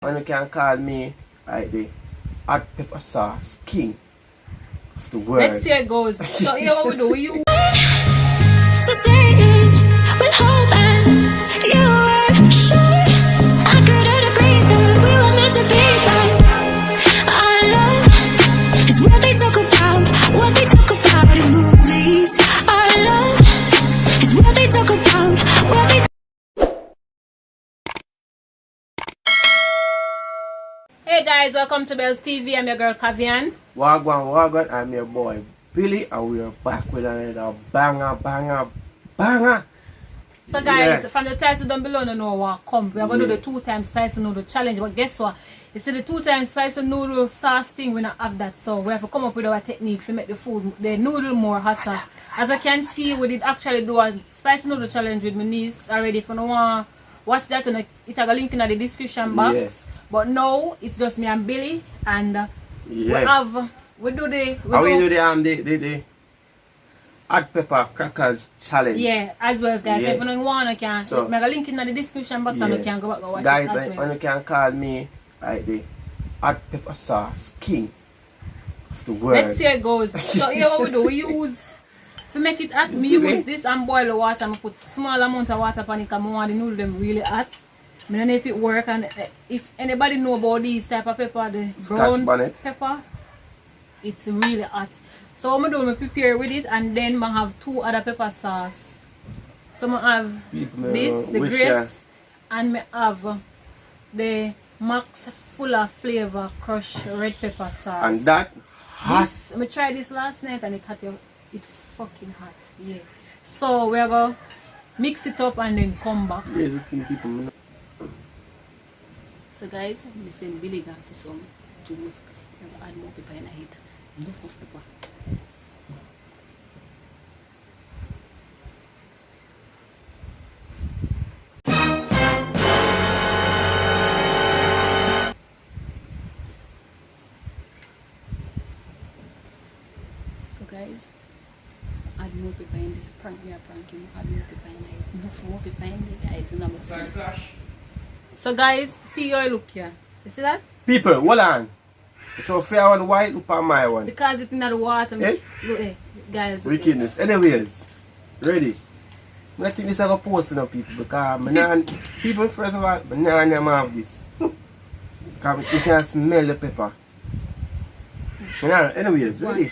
And you can call me like the hot pepper sauce king of the world. Let's see how it goes. So here what we do, you So say it with hope and you were sure I couldn't agree that we were meant to be, but our love is what they talk about in movies. Our love is what they talk about, what they Hey guys, welcome to Bells TV. I'm your girl Cavian. Wagwan, I'm your boy Billy, and we are back with another banger. So guys, from the title down below, you know what come. We're going to do the 2 times spicy noodle challenge. But guess what? You see the 2 times spicy noodle sauce thing, we don't have that. So we have to come up with our technique to make the noodle more hotter. As I can see, we did actually do a spicy noodle challenge with my niece already. If you don't want to watch that, it has a link in the description box. Yeah. But now it's just me and Billy, and we do the hot pepper crackers challenge. Yeah, as well as guys. If you don't want, you can make a link in the description box and you can go back and watch guys, it as well. And you can call me like the hot pepper sauce king of the world. Let's see how it goes. So here what we do, we use to make it hot. We use this and boil the water and put small amount of water on it because I want the noodle them really hot. I don't know if it works, and if anybody know about these type of pepper, the brown pepper, it's really hot. So what I'm doing, I prepare with it, and then I have 2 other pepper sauce. So I have this, the grace, and I have the Max full of flavor crushed red pepper sauce. And that hot. I tried this last night and it fucking hot. Yeah. So we're gonna mix it up and then come back. So guys, listen, Billy got for some juice. I'm add more pepper in it. Just enough pepper. So guys, add more pepper in there. Pranking, add more pepper in it. Enough more pepper in there, guys. And I'm flash. So guys, see how I look here. You see that? People, hold on. So fair one white, look on my one. Because it's in the water. Eh? Look, guys. Wickedness. Anyways, ready? I think this is a post on people because people first of all, I have this. Because you can smell the pepper. Anyways, ready?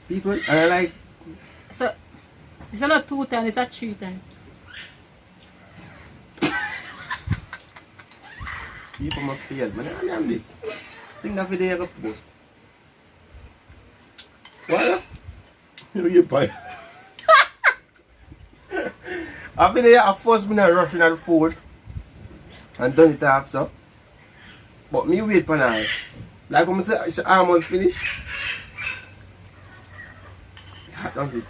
People, and I like. So, it's not 2 times, it's a 3 times. People must fail, but I am this. I think that's video I post. What? You buy. After that, I first been rushing at the food and done it off so. But me wait for now. Like when I say it's almost finished. I done it.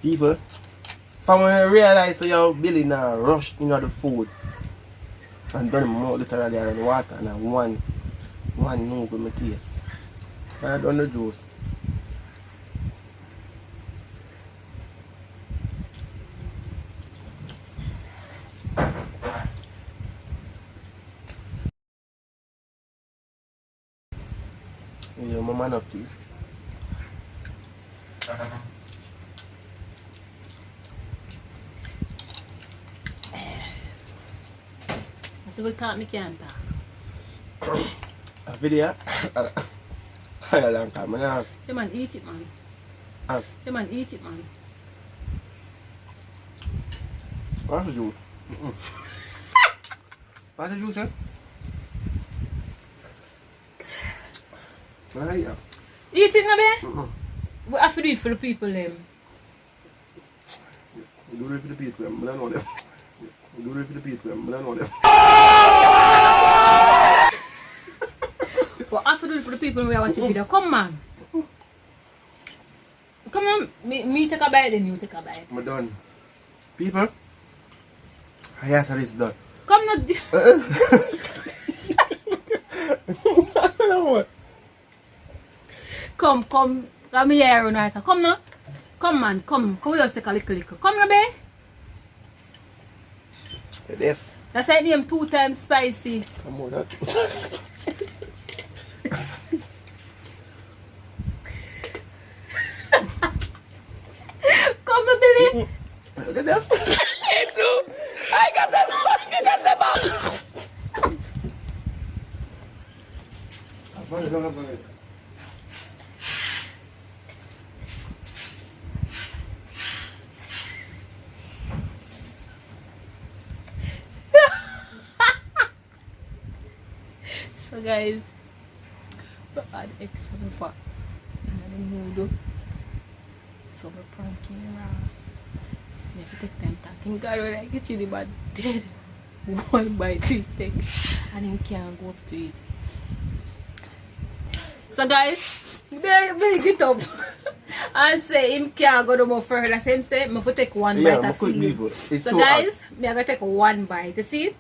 People, from when I realize that you're Billy now rush into the food. And done more literally around the water and one noodle with my taste. And I done the juice. Yeah, my man up to it. We can't make it talk. A video? I long time, man. Hey man, eat it, man. Hey man, eat it, man. What's the juice? What's the juice, eh? Eat it, no, we have to do it for the people, them. Do it for the people, I don't know them. Do it for the people, I don't know them. But after do it for the people we are watching video. Come man. Come on, me take a bite then you take a bite. I'm done. People, I answer this done. Come now. Come here right. Come now. Come man, come. Come we just take a little. Come now, babe. Deaf. That's why I name 2 times spicy. Come on, that. Come on, Billy. Look at that. I got them. So guys, we add extra pepper in the noodle. So we're pranking Ross. We have to take time talking. God, when I get chili but dead. One bite he take and he can't go up to it. So guys, they get up and say him can't go no more further. So him say, I'm going to take 1 bite of food. So guys, I'm going to take 1 bite. You see?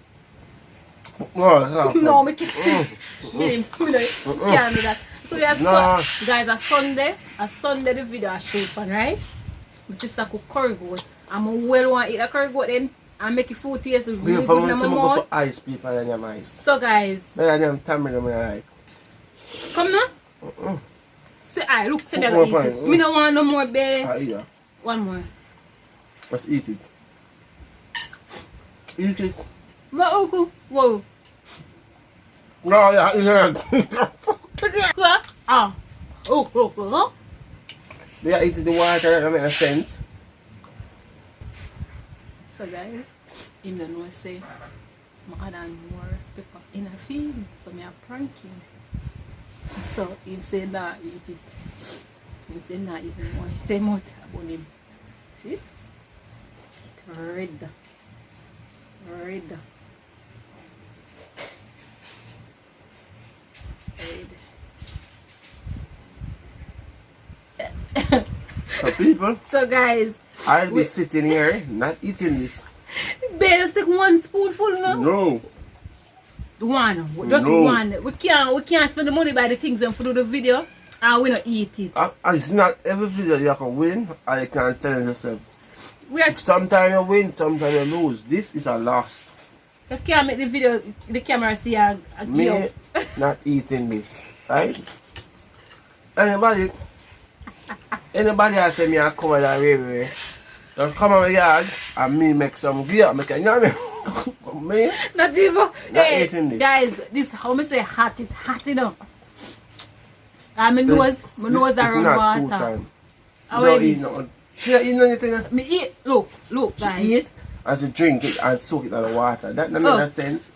No, No, I can't. Can't do that. So we are guys, a Sunday the video I shoot on, right? My sister cook curry goat. I'm well want to eat a curry goat then and make it food taste really good in my mouth. Go for ice people and your ice. So guys, better than tamarind I like. come now. Say I look, say me I eat it. Me no want no more babe. Yeah. 1 more. Let's eat it. Eat it. Whoa. No, yeah, eat it. Ah. Oh. They are eating the water, that makes sense. So guys, him don't know say I add on more pepper in a feed, so me a pranking. So him say nah eat it. Him say nah even more. He say more about him. See? It's red. So people, So guys, I'll be sitting here not eating this. babe, let's take 1 spoonful now. No. Just No. 1. We can't spend the money by the things and for do the video and we not eat it. It's not every video you can win or you can tell yourself. We are Sometimes you win, sometimes you lose. This is a loss. you can't make the video the camera see a Me give. not eating this. Right? Anybody else say me I come with that way. Just come on my yard and me make some gear, make a yummy. Me? Not even. Hey, eating this. guys, this how me say hot. It's hot enough. And my nose It's around not 2 water. times. I Don't will eat nothing. She don't eat anything. Me eat. Look, guys. She eat and she drink it and soak it in the water. That doesn't make sense.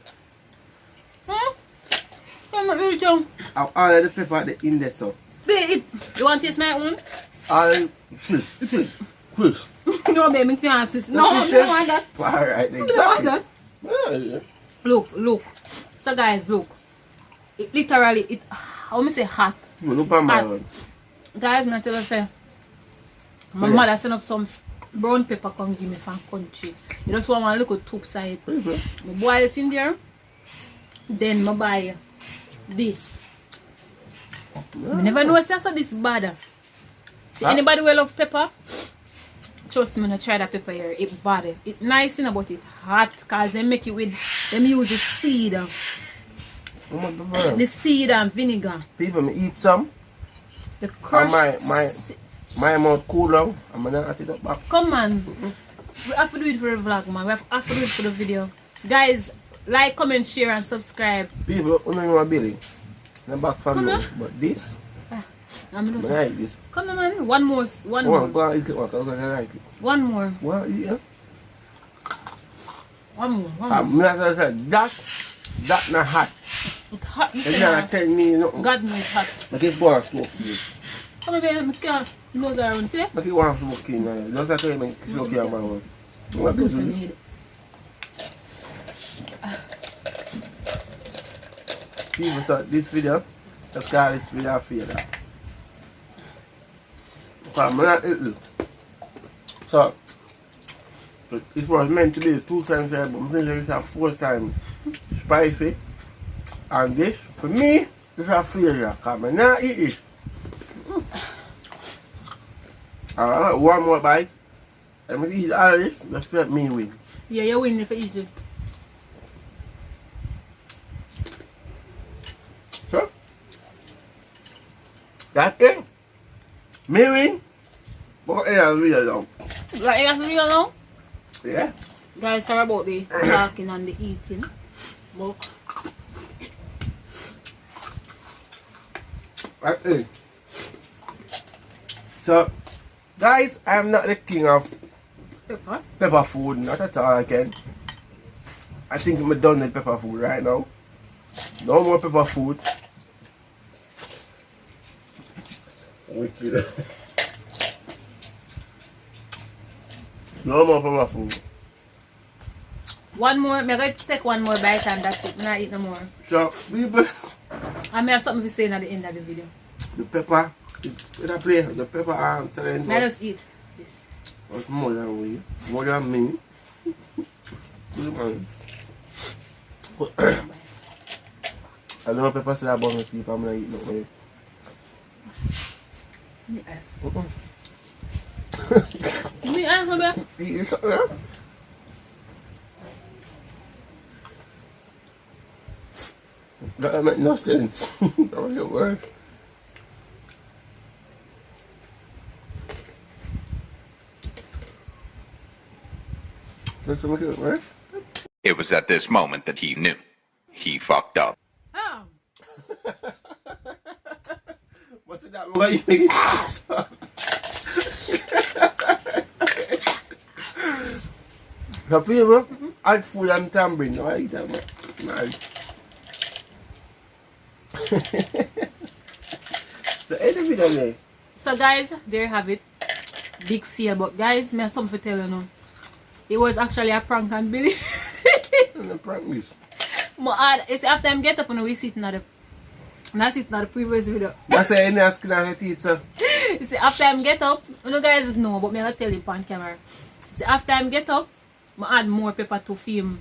I'm not really sure. All of the pepper at the index so. Babe, you want to taste my one? Fish. No, babe, me can't switch. No, I don't want that. Alright, I don't want exactly. that. Yeah. Look. So guys, look. It literally, how me say hot. Look at my Hot. one. Guys, me tell you say, my mother send up some brown pepper come give me from country. You just want one little tube side. I boil it in there. Then I buy this. I never know it's this bad. See, anybody will love pepper? Trust me, I try that pepper here. It's bad. It's nice, but it's hot because they make it with, them use the seed. The seed and vinegar. People, me eat some. The crushed. My mouth cool down. I'm gonna eat it up back. Come on. We have to do it for the vlog, man. We have to do it for the video. Guys, like, comment, share, and subscribe. People, you know what Billy? I'm back from Come me. on. But this, I I like this. Come on, man. One more. Go and eat it, because I like it. One more. What? Yeah. One more. I'm not gonna say that not hot. It's hot. It's not telling me nothing. God knows it's hot. Make it warm smoke. Come on, baby. I can't nose around. See? Make it warm smoke in there. Just like I make smoke in my one. What is it? People, so this video, let's call this video failure. Because I'm not eating. So, it was meant to be 2 times here, but I'm thinking it's a 4th time spicy. And this, for me, is a failure. Because I'm not eat it. Alright, 1 more bite. I'm going to eat all of this, let's let me win. Yeah, you win if you eat it. That it? Me win? But yeah, really long. Like you have to real now? Yeah. Guys, sorry about the talking and the eating. But That it. So, guys, I'm not the king of pepper. pepper food, not at all again. I think I'm done with pepper food right now. No more pepper food. Wicked. No more pepper food. One more, I'm going to take one more bite and that's it. I'm not eat no more. So, people, I may have something to say at the end of the video. the pepper, in a place, the pepper challenge May I just eat this? was more than we, more than me. I know pepper still about me people, I'm gonna eat no way. Yes. Me answer back. Eat something, yeah? That make no sense. That was your worst. Does it make it worse? It was at this moment that he knew. He fucked up. Oh. What's that why you make it worse? So people, add food and tambourine, no I eat that much. So any video there. So guys, there you have it. Big fail, but guys, me have something to tell you now. It was actually a prank on Billy. And the prank this. It's after I get up and we sitting at the previous video. That's why you're asking her teeth, sir. You see, after I get up, you know guys know, but me I tell you on camera. See, after I get up, I add more pepper to film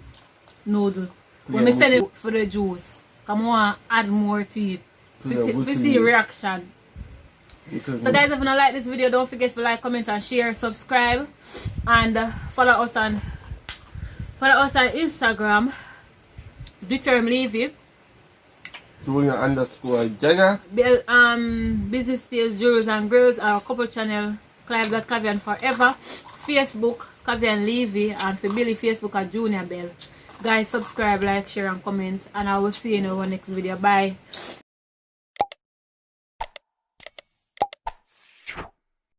noodle. When I send it for the juice, come on, add more to it. We see reaction. So guys, if you don't like this video, don't forget to like, comment and share, subscribe, and follow us on Instagram, Determinelevy, Junior_Jenna. Business page Jewels and Grills, our couple channel Cavian Forever, Facebook Cavian Levy, and for Billy Facebook at Junior Bell. Guys, subscribe, like, share and comment, and I will see you in our next video. Bye.